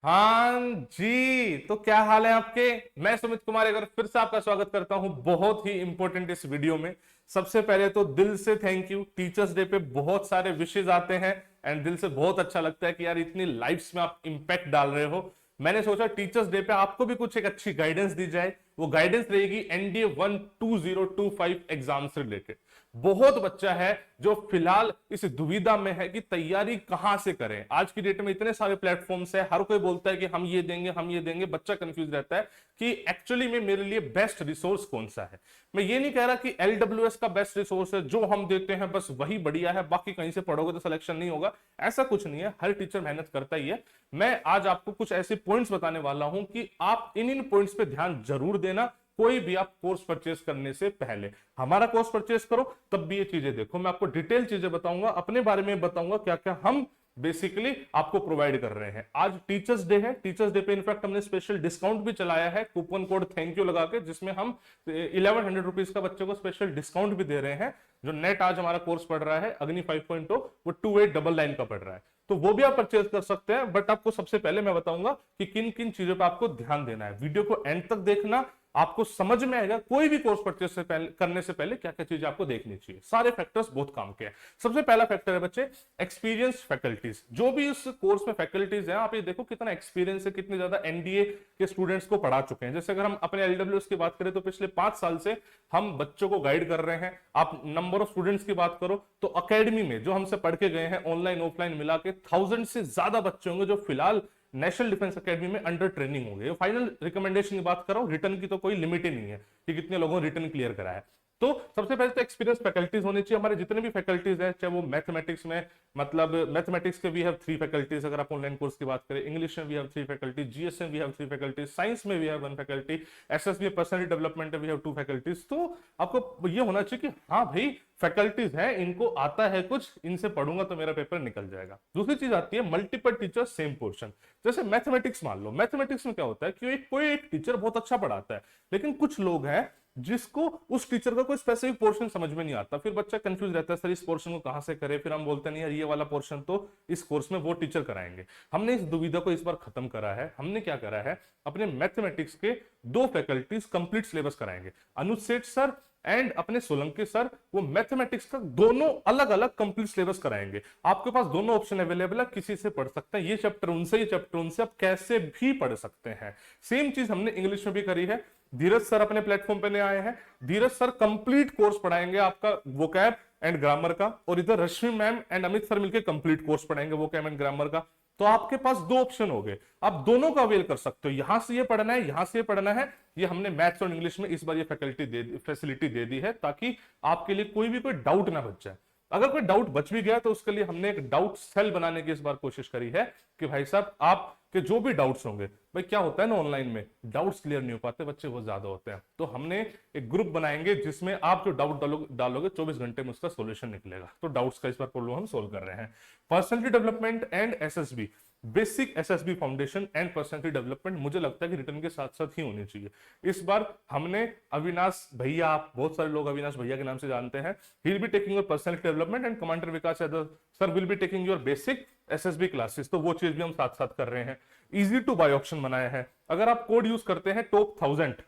हाँ जी, तो क्या हाल है आपके। मैं सुमित कुमार एक बार फिर से आपका स्वागत करता हूं बहुत ही इंपॉर्टेंट इस वीडियो में। सबसे पहले तो दिल से थैंक यू। टीचर्स डे पे बहुत सारे विशेष आते हैं एंड दिल से बहुत अच्छा लगता है कि यार इतनी लाइफ्स में आप इंपैक्ट डाल रहे हो। मैंने सोचा टीचर्स डे पे आपको भी कुछ एक अच्छी गाइडेंस दी जाए। वो गाइडेंस रहेगी एनडीए 12025 एग्जाम से रिलेटेड। बहुत बच्चा है जो फिलहाल इस दुविधा में है कि तैयारी कहां से करें। आज की डेट में इतने सारे प्लेटफॉर्म्स है, हर कोई बोलता है कि हम ये देंगे हम ये देंगे। बच्चा कंफ्यूज रहता है कि एक्चुअली में मेरे लिए बेस्ट रिसोर्स कौन सा है। मैं ये नहीं कह रहा कि एलडब्ल्यूएस का बेस्ट रिसोर्स है, जो हम देते हैं बस वही बढ़िया है, बाकी कहीं से पढ़ोगे तो सिलेक्शन नहीं होगा। ऐसा कुछ नहीं है, हर टीचर मेहनत करता ही है। मैं आज आपको कुछ ऐसे पॉइंट्स बताने वाला हूं कि आप इन पॉइंट्स पे ध्यान जरूर देना। कोई भी आप कोर्स परचेज करने से पहले हमारा कोर्स परचेज करो तब भी ये चीजें देखो। मैं आपको डिटेल चीजें बताऊंगा, अपने बारे में बताऊंगा क्या क्या हम बेसिकली आपको प्रोवाइड कर रहे हैं। आज टीचर्स डे है, टीचर्स डे पे इनफैक्ट हमने स्पेशल डिस्काउंट भी चलाया है, कूपन कोड थैंक यू लगा के, जिसमें हम 1100 रुपीज का बच्चों को स्पेशल डिस्काउंट भी दे रहे हैं। जो नेट आज हमारा कोर्स पढ़ रहा है अग्नि 5.0 वो 2899 का पढ़ रहा है, तो वो भी आप परचेज कर सकते हैं। बट आपको सबसे पहले मैं बताऊंगा कि किन किन चीजों पर आपको ध्यान देना है। वीडियो को एंड तक देखना, आपको समझ में आएगा कोई भी कोर्स परचेज से पहले करने से पहले क्या क्या चीजें आपको देखनी चाहिए। सारे फैक्टर्स बहुत काम के हैं। सबसे पहला फैक्टर है बच्चे एक्सपीरियंस फैकल्टीज। जो भी इस कोर्स में फैकल्टीज हैं, आप ये देखो कितना एक्सपीरियंस है, कितने ज्यादा एनडीए के स्टूडेंट्स को पढ़ा चुके हैं। जैसे अगर हम अपने एलडब्ल्यूएस की बात करें तो पिछले 5 साल से हम बच्चों को गाइड कर रहे हैं। आप नंबर ऑफ स्टूडेंट्स की बात करो तो अकेडमी में जो हमसे पढ़ के गए हैं ऑनलाइन ऑफलाइन मिला के 1000 से ज्यादा बच्चे होंगे जो फिलहाल नेशनल डिफेंस एकेडमी में अंडर ट्रेनिंग होंगे। फाइनल रिकमेंडेशन की बात करो, रिटर्न की तो कोई लिमिट ही नहीं है कि कितने लोगों ने रिटर्न क्लियर करा है। तो सबसे पहले तो एक्सपीरियंस फैकल्टीज होनी चाहिए। हमारे जितने भी फैकल्टीज हैं, चाहे वो मैथमेटिक्स में, मतलब मैथमेटिक्स के वी हैव 3 फैकल्टीज अगर आप ऑनलाइन कोर्स की बात करें, इंग्लिश में वी हैव 3 फैकल्टी, जीएस में वी हैव 3 फैकल्टी, साइंस में we have 1 faculty, SSB personal development में वी हैव 2 फैकल्टीज। तो आपको ये होना चाहिए कि हाँ भाई फैकल्टीज हैं, इनको आता है कुछ, इनसे पढ़ूंगा तो मेरा पेपर निकल जाएगा। दूसरी चीज आती है मल्टीपल टीचर सेम पोर्शन। जैसे मैथमेटिक्स मान लो, मैथमेटिक्स में क्या होता है कि कोई एक टीचर बहुत अच्छा पढ़ाता है, लेकिन कुछ लोग हैं जिसको उस टीचर का कोई स्पेसिफिक पोर्शन समझ में नहीं आता। फिर बच्चा कंफ्यूज रहता है, सर इस पोर्शन को कहां से करे। फिर हम बोलते नहीं यार ये वाला पोर्शन तो इस कोर्स में वो टीचर कराएंगे। हमने इस दुविधा को इस बार खत्म करा है। हमने क्या करा है, अपने मैथमेटिक्स के 2 फैकल्टीज कंप्लीट सिलेबस कराएंगे। अनुज सेठ सर एंड अपने सोलंकी सर वो मैथमेटिक्स का दोनों अलग अलग कंप्लीट सिलेबस कराएंगे। आपके पास दोनों ऑप्शन अवेलेबल है, किसी से पढ़ सकते हैं। ये चैप्टर उनसे, ये चैप्टर उनसे, आप कैसे भी पढ़ सकते हैं। सेम चीज हमने इंग्लिश में भी करी है। धीरज सर अपने प्लेटफॉर्म पे नए आए हैं। धीरज सर कंप्लीट कोर्स पढ़ाएंगे आपका वोकैब एंड ग्रामर का, और इधर रश्मि मैम एंड अमित सर मिलकर कंप्लीट कोर्स पढ़ाएंगे वोकैब एंड ग्रामर का। तो आपके पास 2 ऑप्शन हो गए, आप दोनों का अवेल कर सकते हो। यहां से ये पढ़ना है, यहां से ये पढ़ना है। ये हमने मैथ्स और इंग्लिश में इस बार ये फैसिलिटी दे दी है, ताकि आपके लिए कोई भी कोई डाउट ना बच जाए। अगर कोई डाउट बच भी गया तो उसके लिए हमने एक डाउट सेल बनाने की इस बार कोशिश करी है कि भाई साहब आपके जो भी डाउट्स होंगे, भाई क्या होता है ना ऑनलाइन में डाउट्स क्लियर नहीं हो पाते, बच्चे बहुत ज्यादा होते हैं, तो हमने एक ग्रुप बनाएंगे जिसमें आप जो डाउट डालोगे 24 घंटे में उसका सोल्यूशन निकलेगा। तो डाउट्स का इस बार प्रॉब्लम हम सोल्व कर रहे हैं। Personality development and SSB, basic SSB foundation and personality development, मुझे लगता है कि रिटर्न के साथ साथ ही होनी चाहिए। इस बार हमने अविनाश भैया, आप बहुत सारे लोग अविनाश भैया के नाम से जानते हैं, he will be taking your personality development and commander Vikas Yadav sir will be taking your basic SSB classes. तो वो चीज भी हम साथ साथ कर रहे हैं। इजी टू बाय ऑप्शन बनाया है। अगर आप कोड यूज करते हैं टॉप 1000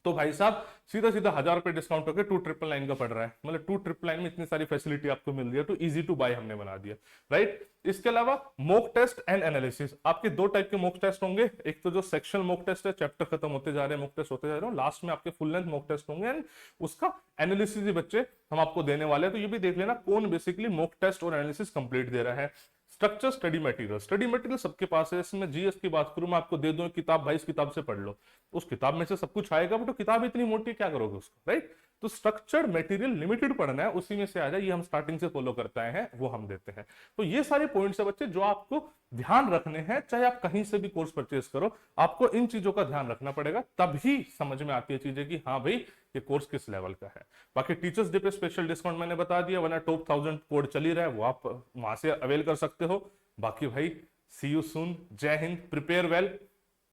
तो भाई साहब सीधा सीधा 1000 रुपए डिस्काउंट करके 2999 का पड़ रहा है। मतलब 2999 में इतनी सारी फैसिलिटी आपको मिल रही है, तो इजी टू बाय हमने बना दिया, राइट। इसके अलावा मॉक टेस्ट एंड एनालिसिस, आपके 2 टाइप के मॉक टेस्ट होंगे। एक तो जो सेक्शनल मॉक टेस्ट है, चैप्टर खत्म होते जा रहे हैं, मॉक टेस्ट होते जा रहे हैं, लास्ट में आपके फुल लेंथ मॉक टेस्ट होंगे एंड उसका एनालिसिस भी बच्चे हम आपको देने वाले हैं। तो ये भी देख लेना कौन बेसिकली मॉक टेस्ट और एनालिसिस कंप्लीट दे रहा है। Structure study material, study material सबके पास है। इसमें जीएस की बात करूं, मैं आपको दे दूं किताब, भाई इस किताब से पढ़ लो, उस किताब में से सब कुछ आएगा, बट तो किताब इतनी मोटी क्या करोगे उसको, राइट। तो स्ट्रक्चर्ड मटेरियल लिमिटेड पढ़ना है, उसी में से आ जाए, ये हम स्टार्टिंग से फॉलो करते हैं, वो हम देते हैं। तो ये सारे पॉइंट्स है बच्चे जो आपको ध्यान रखने हैं। चाहे आप कहीं से भी कोर्स परचेज करो, आपको इन चीजों का ध्यान रखना पड़ेगा, तभी समझ में आती है चीजें कि हाँ भाई ये कोर्स किस लेवल का है। बाकी टीचर्स डे पे स्पेशल डिस्काउंट मैंने बता दिया, वरना टॉप 1000 कोड चल ही रहा है, वो आप वहां से अवेल कर सकते हो। बाकी भाई सी यू सून, जय हिंद, प्रिपेयर वेल।